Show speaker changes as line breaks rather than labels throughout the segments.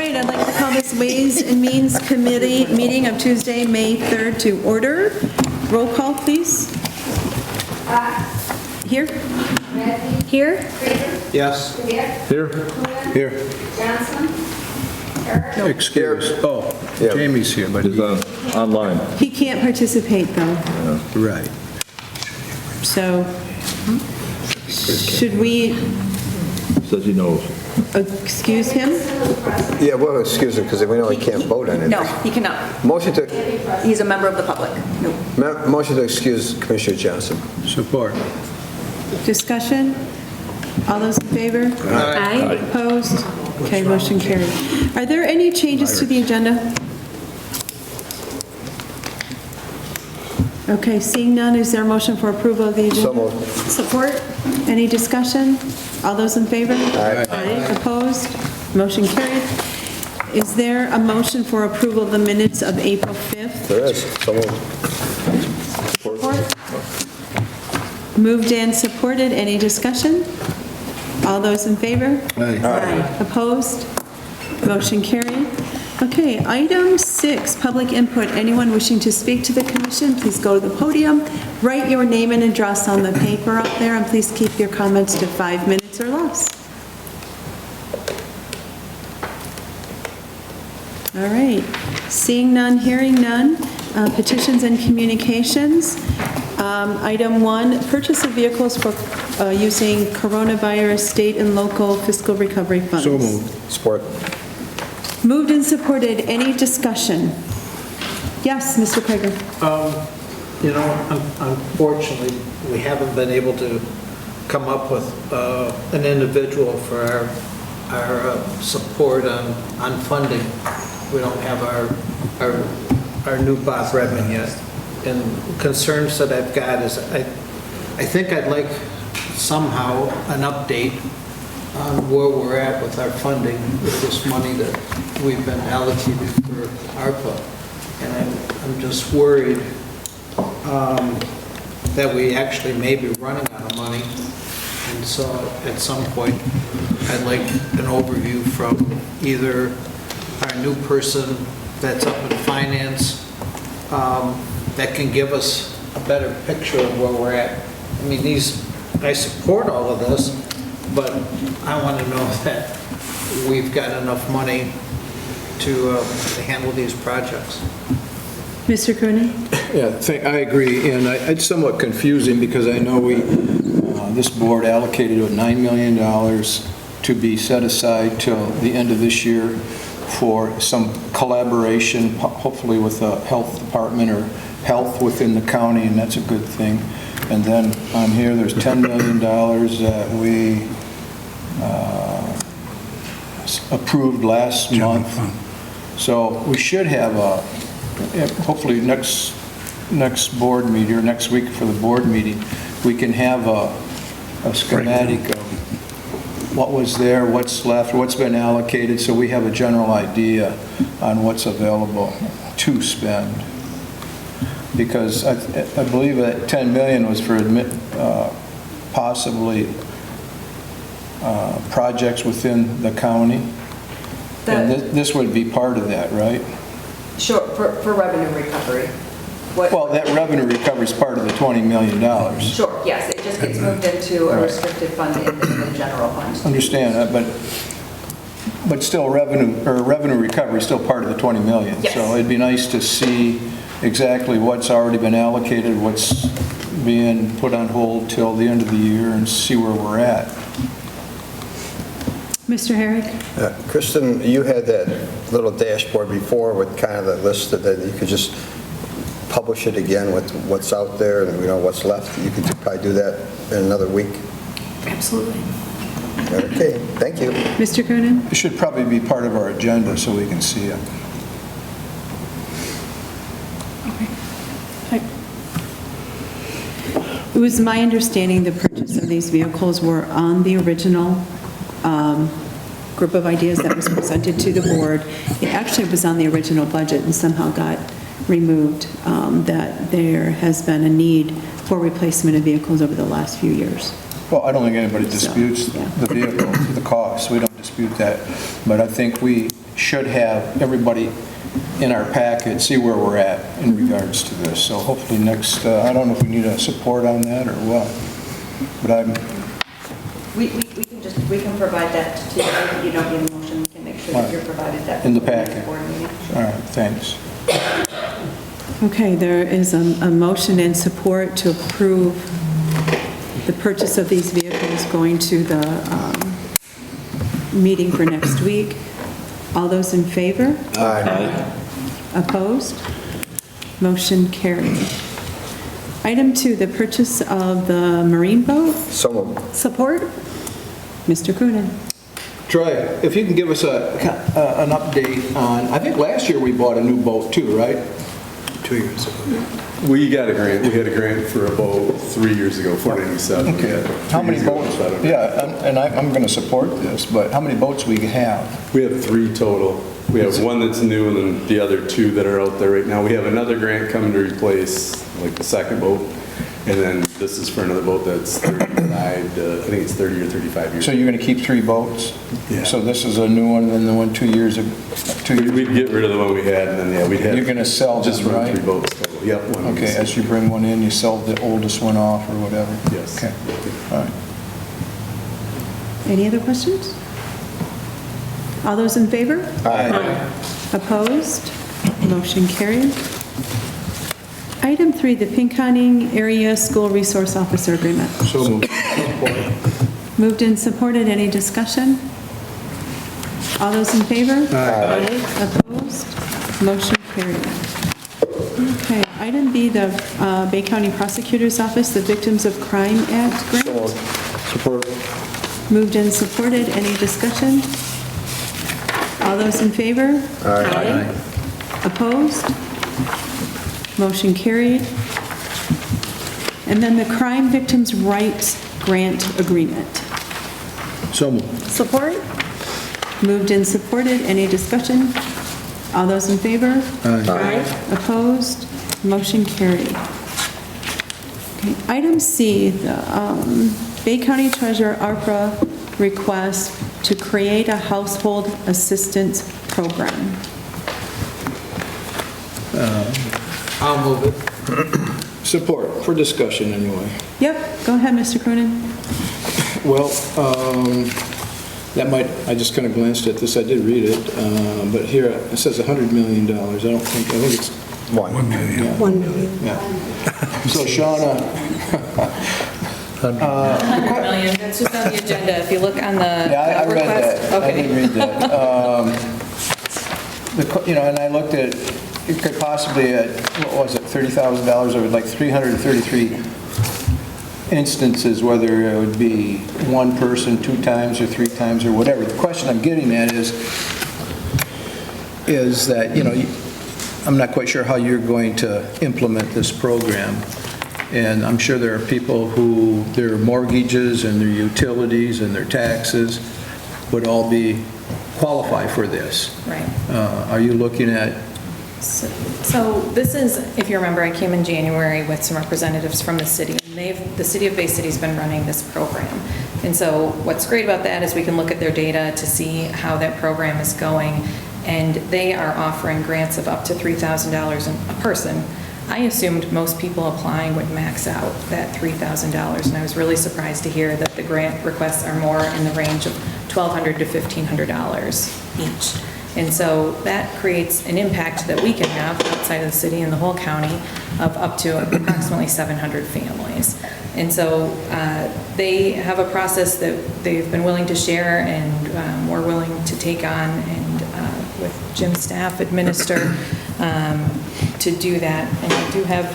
right, I'd like to call this Ways and Means Committee meeting of Tuesday, May 3rd to order. Roll call, please. Here? Here?
Yes.
Here. Here.
Johnson?
Excuse. Oh, Jamie's here, but
He's online.
He can't participate, though.
right.
So, should we
Says he knows.
excuse him?
Yeah, well, excuse him, because we know he can't vote on it.
No, he cannot.
Motion to,
He's a member of the public. No.
motion to excuse Commissioner Johnson.
Support.
Discussion? All those in favor?
Aye.
Opposed? Okay, motion carried. Are there any changes to the agenda? Okay, seeing none, is there a motion for approval of the agenda?
So moved.
Support? Any discussion? All those in favor?
Aye.
Opposed? Motion carried. Is there a motion for approval of the minutes of April 5th?
There is. So moved.
Support? Moved and supported. Any discussion? All those in favor?
Aye.
Opposed? Motion carried. Okay, item 6, public input. Anyone wishing to speak to the commission, please go to the podium. Write your name and address on the paper up there, and please keep your comments to 5 minutes or less. All right, seeing none, hearing none. Petitions and communications. Item 1, purchase of vehicles for using coronavirus state and local fiscal recovery funds.
So moved.
Support.
Moved and supported. Any discussion? Yes, Mr. Prager.
You know, unfortunately, we haven't been able to come up with an individual for our support on funding. We don't have our new Bob Redmond yet. And concerns that I've got is I think I'd like somehow an update on where we're at with our funding with this money that we've been allocated for ARPA. And I'm just worried that we actually may be running out of money. And so at some point, I'd like an overview from either our new person that's up in finance that can give us a better picture of where we're at. I mean, I support all of this, but I want to know that we've got enough money to handle these projects.
Mr. Cooney?
Yeah, I agree, and it's somewhat confusing because I know this board allocated $9 million to be set aside till the end of this year for some collaboration, hopefully with the health department or health within the county, and that's a good thing. And then on here, there's $10 million that we approved last month. So we should have hopefully next board meeting or next week for the board meeting, we can have a schematic of what was there, what's left, what's been allocated, so we have a general idea on what's available to spend. Because I believe that 10 million was for possibly projects within the county. And this would be part of that, right?
Sure, for revenue recovery.
Well, that revenue recovery is part of the $20 million.
Sure, yes, it just gets moved into a restricted fund in the general fund.
Understand that, but still revenue recovery is still part of the 20 million.
Yes.
So it'd be nice to see exactly what's already been allocated, what's being put on hold till the end of the year, and see where we're at.
Mr. Herrick?
Kristen, you had that little dashboard before with kind of the list that you could just publish it again with what's out there and what's left. You could probably do that in another week.
Absolutely.
Okay, thank you.
Mr. Coonan?
It should probably be part of our agenda so we can see it.
It was my understanding the purchase of these vehicles were on the original group of ideas that was presented to the board. It actually was on the original budget and somehow got removed, that there has been a need for replacement of vehicles over the last few years.
Well, I don't think anybody disputes the vehicle, the cost. We don't dispute that. But I think we should have everybody in our packet, see where we're at in regards to this. So hopefully next, I don't know if we need a support on that or what, but I'm,
We can provide that to you. You don't need a motion. We can make sure that you're provided that.
In the
before
packet.
board meeting.
all right, thanks.
Okay, there is a motion and support to approve the purchase of these vehicles going to the meeting for next week. All those in favor?
Aye.
Opposed? Motion carried. Item 2, the purchase of the marine boat.
So moved.
Support? Mr. Coonan.
Troy, if you can give us an update on, I think last year we bought a new boat too, right?
2 years ago. We got a grant. We had a grant for a boat 3 years ago, 497.
Okay. How many boats? Yeah, and I'm going to support this, but how many boats we have?
We have 3 total. We have one that's new and then the other 2 that are out there right now. We have another grant coming to replace like the second boat. And then this is for another boat that's 35 to, I think it's 30 or 35 years.
So you're going to keep 3 boats?
Yeah.
So this is a new one, and then the one 2 years ago?
We'd get rid of the one we had and then, yeah, we'd have.
You're going to sell
just
them,
run
right?
3 boats total. Yep. one
Okay,
lease.
as you bring one in, you sell the oldest one off or whatever?
Yes.
Okay, all right.
Any other questions? All those in favor?
Aye.
Opposed? Motion carried. Item 3, the Pinconning Area School Resource Officer Agreement.
So moved.
Moved and supported. Any discussion? All those in favor? Aye. Opposed? Motion carried. Okay, item B, the Bay County Prosecutor's Office, the Victims of Crime Act grant.
So moved. Support.
Moved and supported. Any discussion? All those in favor?
Aye.
Opposed? Motion carried. And then the Crime Victims' Rights Grant Agreement.
So moved.
Support? Moved and supported. Any discussion? All those in favor? Aye. Opposed? Motion carried. Okay, item C, the Bay County Treasurer ARPA request to create a household assistance program.
I'll move it.
Support, for discussion anyway.
Yep, go ahead, Mr. Cronin.
Well, that might, I just kind of glanced at this, I did read it, but here it says $100 million. I think it's,
1 million.
yeah.
1 million.
Yeah. So Shauna,
100 million, that's just on the agenda. If you look on the
yeah, I read
request.
that. I did read that. And I looked at, it could possibly at, what was it, $30,000 over like 333 instances, whether it would be one person 2 times or 3 times or whatever. The question I'm getting at is that, I'm not quite sure how you're going to implement this program. And I'm sure there are people who their mortgages and their utilities and their taxes would all qualify for this.
Right.
Are you looking at,
So this is, if you remember, I came in January with some representatives from the city. And the City of Bay City's been running this program. And so what's great about that is we can look at their data to see how that program is going. And they are offering grants of up to $3,000 a person. I assumed most people applying would max out that $3,000, and I was really surprised to hear that the grant requests are more in the range of $1,200 to $1,500 each. And so that creates an impact that we can have outside of the city and the whole county of up to approximately 700 families. And so they have a process that they've been willing to share and we're willing to take on and with Jim's staff administer to do that. And I do have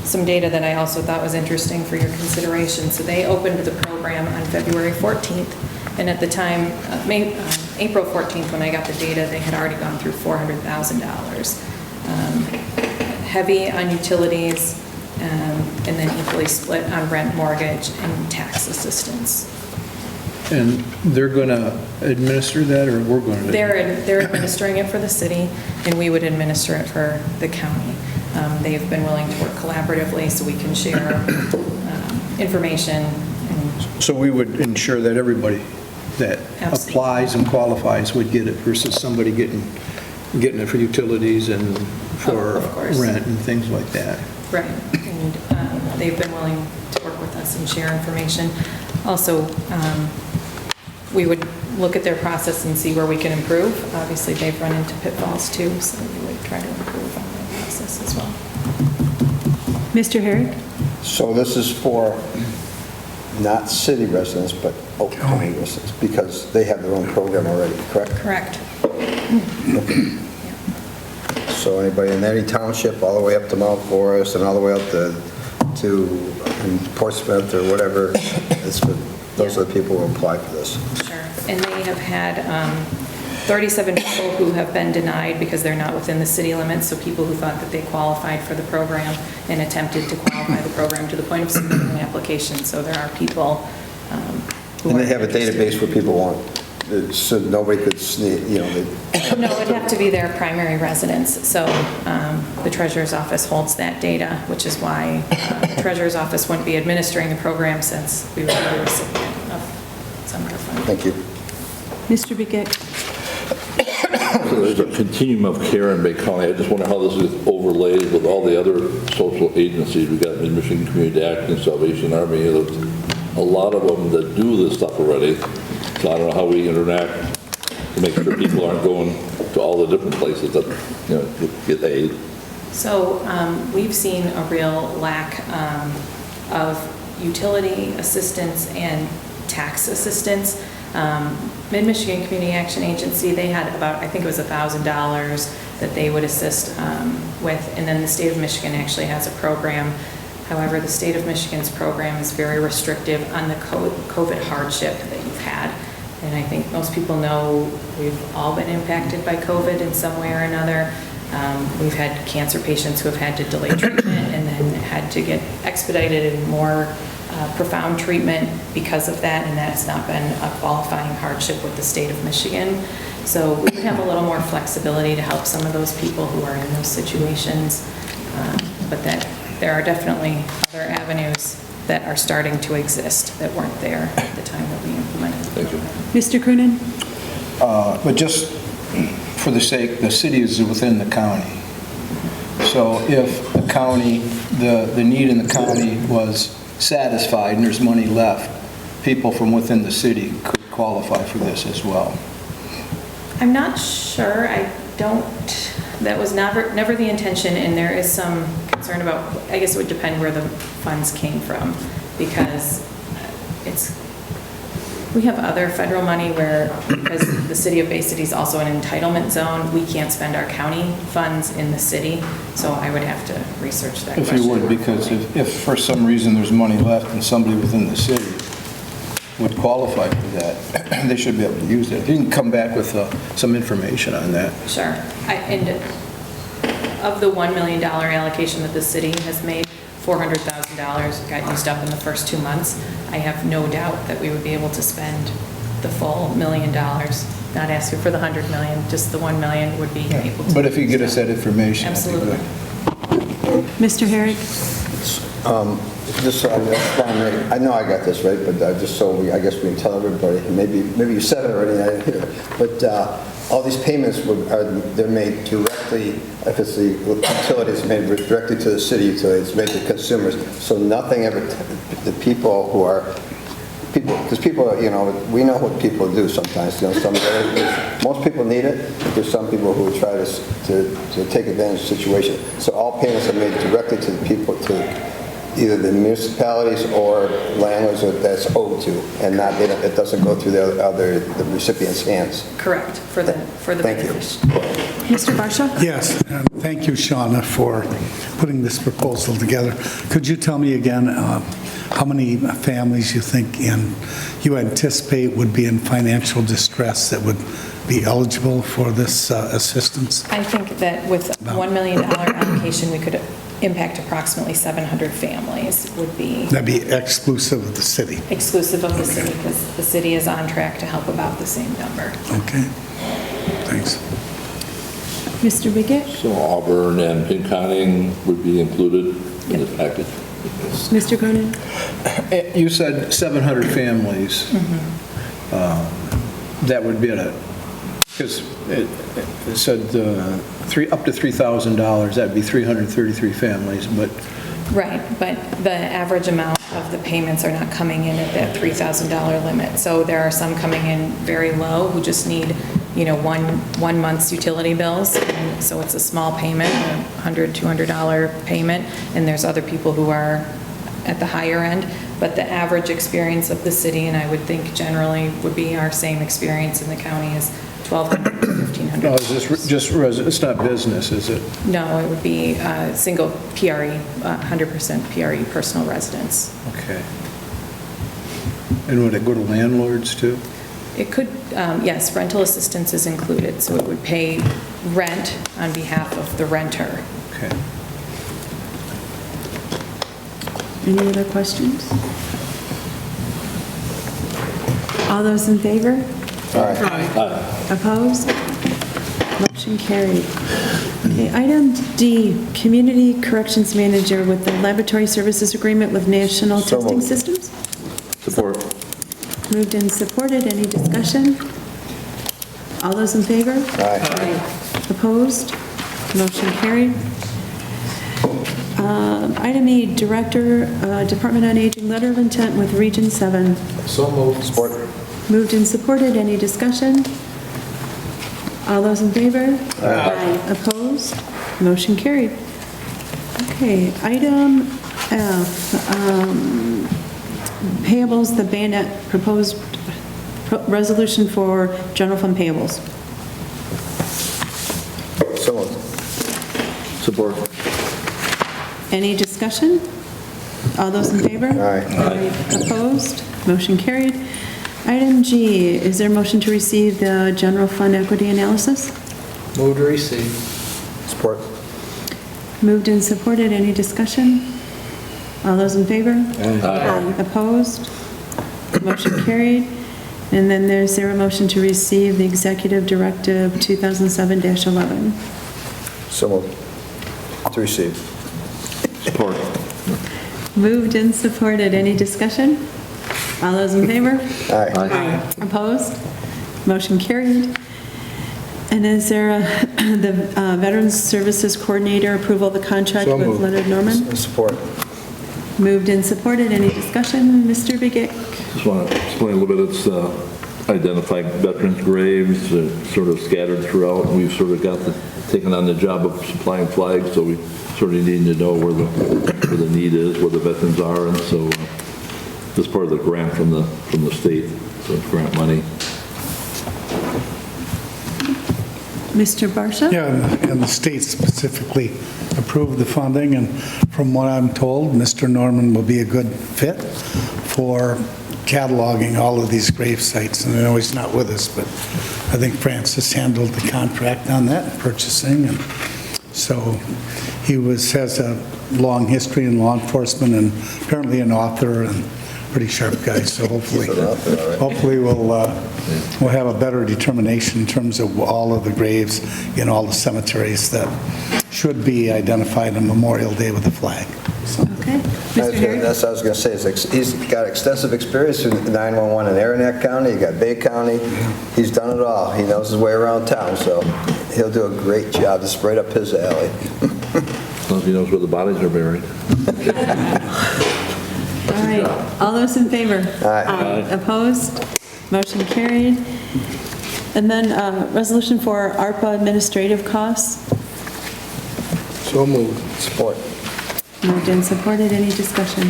some data that I also thought was interesting for your consideration. So they opened the program on February 14th. And at the time, April 14th, when I got the data, they had already gone through $400,000. Heavy on utilities, and then equally split on rent, mortgage, and tax assistance.
and they're going to administer that, or we're going to?
They're administering it for the city, and we would administer it for the county. They've been willing to work collaboratively so we can share information.
So we would ensure that everybody that
Absolutely.
applies and qualifies would get it versus somebody getting it for utilities and for
Of course.
rent and things like that.
Right, and they've been willing to work with us and share information. Also, we would look at their process and see where we can improve. Obviously, they've run into pitfalls too, so we would try to improve on their process as well.
Mr. Herrick?
So this is for not city residents, but Oak County residents, because they have their own program already, correct?
Correct.
So anybody in any township, all the way up to Mount Forest and all the way up to Portsmouth or whatever, those are the people who apply for this.
Sure. And they have had 37 people who have been denied because they're not within the city limits, so people who thought that they qualified for the program and attempted to qualify the program to the point of submitting an application. So there are people who
And
are
they have a
interested.
database where people want, so nobody could sneak,
No, it'd have to be their primary residence. So the treasurer's office holds that data, which is why the treasurer's office wouldn't be administering the program since we would be the recipient of some of the funding.
thank you.
Mr. Begay?
So there's a continuum of care in Bay County. I just wonder how this is overlaid with all the other social agencies. We've got Michigan Community Action, Salvation Army, there's a lot of them that do this stuff already. So I don't know how we interact to make sure people aren't going to all the different places that, get aid.
So we've seen a real lack of utility assistance and tax assistance. Mid-Michigan Community Action Agency, they had about, I think it was $1,000 that they would assist with, and then the state of Michigan actually has a program. However, the state of Michigan's program is very restrictive on the COVID hardship that you've had. And I think most people know we've all been impacted by COVID in some way or another. We've had cancer patients who have had to delay treatment and then had to get expedited and more profound treatment because of that, and that's not been a qualifying hardship with the state of Michigan. So we have a little more flexibility to help some of those people who are in those situations, but that there are definitely other avenues that are starting to exist that weren't there at the time that we implemented the program.
Mr. Croonan?
But just for the sake, the city is within the county. So if the county, the need in the county was satisfied and there's money left, people from within the city could qualify for this as well.
I'm not sure. That was never the intention, and there is some concern about, I guess it would depend where the funds came from, because we have other federal money because the city of Bay City is also an entitlement zone, we can't spend our county funds in the city, so I would have to research that question.
If you would, because if for some reason there's money left and somebody within the city would qualify for that, they should be able to use it. You can come back with some information on that.
Sure. And of the $1 million allocation that the city has made, $400,000 got used up in the first 2 months. I have no doubt that we would be able to spend the full $1 million, not asking for the $100 million, just the $1 million would be able to.
But if you get us that information, that'd be
Absolutely.
good.
Mr. Herrick?
Just so I know I got this right, but just so I guess we can tell everybody, maybe you said it already, I didn't hear it, but all these payments they're made directly, if it's the utilities, made directly to the city utilities, made to consumers, so nothing ever, the people who are, because people, we know what people do sometimes, most people need it, but there's some people who try to take advantage of the situation, so all payments are made directly to the people, to either the municipalities or landlords that's owed to, and it doesn't go through the recipient's hands.
Correct, for the
Thank you.
beneficiary.
Mr. Barsha?
Yes, and thank you, Shauna, for putting this proposal together. Could you tell me again how many families you think you anticipate would be in financial distress that would be eligible for this assistance?
I think that with a $1 million allocation, we could impact approximately 700 families would be.
That'd be exclusive of the city.
Exclusive of the city, because the city is on track to help about the same number.
Okay, thanks.
Mr. Begay?
So Auburn and Pinconning would be included in this package?
Mr. Cronin?
You said 700 families. that would be because it said up to $3,000, that'd be 333 families, but
Right, but the average amount of the payments are not coming in at that $3,000 limit. So there are some coming in very low who just need, one month's utility bills. And so it's a small payment, a $100, $200 payment. And there's other people who are at the higher end. But the average experience of the city, and I would think generally would be our same experience in the county, is $1,200 to $1,500.
no, is this just it's not business, is it?
No, it would be single PRE, 100% PRE, personal residence.
Okay. And would it go to landlords too?
It could, yes, rental assistance is included, so it would pay rent on behalf of the renter.
Okay.
Any other questions? All those in favor?
Aye.
Opposed? Motion carried. Okay, item D, Community Corrections Manager with the Laboratory Services Agreement with National
So
Testing
moved.
Systems.
Support.
Moved and supported. Any discussion? All those in favor?
Aye.
Opposed? Motion carried. Item E, Director, Department on Aging, Letter of Intent with Region 7.
So moved.
Support.
Moved and supported. Any discussion? All those in favor? Aye. Opposed? Motion carried. Okay, item F, payables, the BAYANET proposed resolution for general fund payables.
So moved.
Support.
Any discussion? All those in favor?
Aye.
Opposed? Motion carried. Item G, is there a motion to receive the general fund equity analysis?
Move to receive.
Support.
Moved and supported. Any discussion? All those in favor?
Aye.
Opposed? Motion carried. And then there's there a motion to receive the Executive Directive 2007-11?
So moved. To receive.
Support.
Moved and supported. Any discussion? All those in favor?
Aye.
Opposed? Motion carried. And is there the Veterans Services Coordinator approval of the contract
So
with
moved.
Leonard Norman?
Support.
Moved and supported. Any discussion? Mr. Begic?
Just want to explain a little bit. It's identifying veterans' graves, sort of scattered throughout. We've sort of taken on the job of supplying flags, so we sort of need to know where the need is, where the veterans are, and so this is part of the grant from the state, so it's grant money.
Mr. Barsha?
Yeah, and the state specifically approved the funding, and from what I'm told, Mr. Norman will be a good fit for cataloging all of these grave sites. And I know he's not with us, but I think Francis handled the contract on that, purchasing, and so he has a long history in law enforcement and apparently an author and pretty sharp guy, so hopefully we'll have a better determination in terms of all of the graves in all the cemeteries that should be identified on Memorial Day with a flag. So,
Okay. Mr. Harry?
That's what I was going to say. He's got extensive experience in 911 in Aranac County, you got Bay County. He's done it all. He knows his way around town, so he'll do a great job. It's right up his alley.
As long as he knows where the bodies are buried.
All right. All those in favor?
Aye.
Opposed? Motion carried. And then resolution for ARPA administrative costs.
So moved.
Support.
Moved and supported. Any discussion?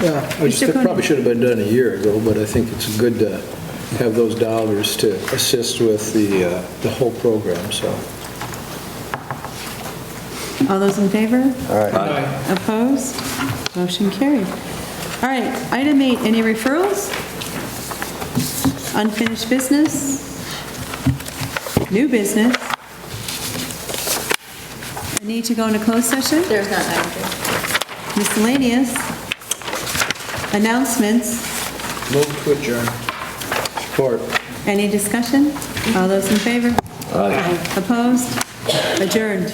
Yeah,
Mr. Koenig.
probably should have been done a year ago, but I think it's good to have those dollars to assist with the whole program, so.
All those in favor?
Aye.
Opposed? Motion carried. All right, item 8, any referrals? Unfinished business? New business? I need to go into closed session?
There's not item
Miscellaneous? Announcements?
Move to adjourn. Support.
Any discussion? All those in favor?
Aye.
Opposed? Adjourned.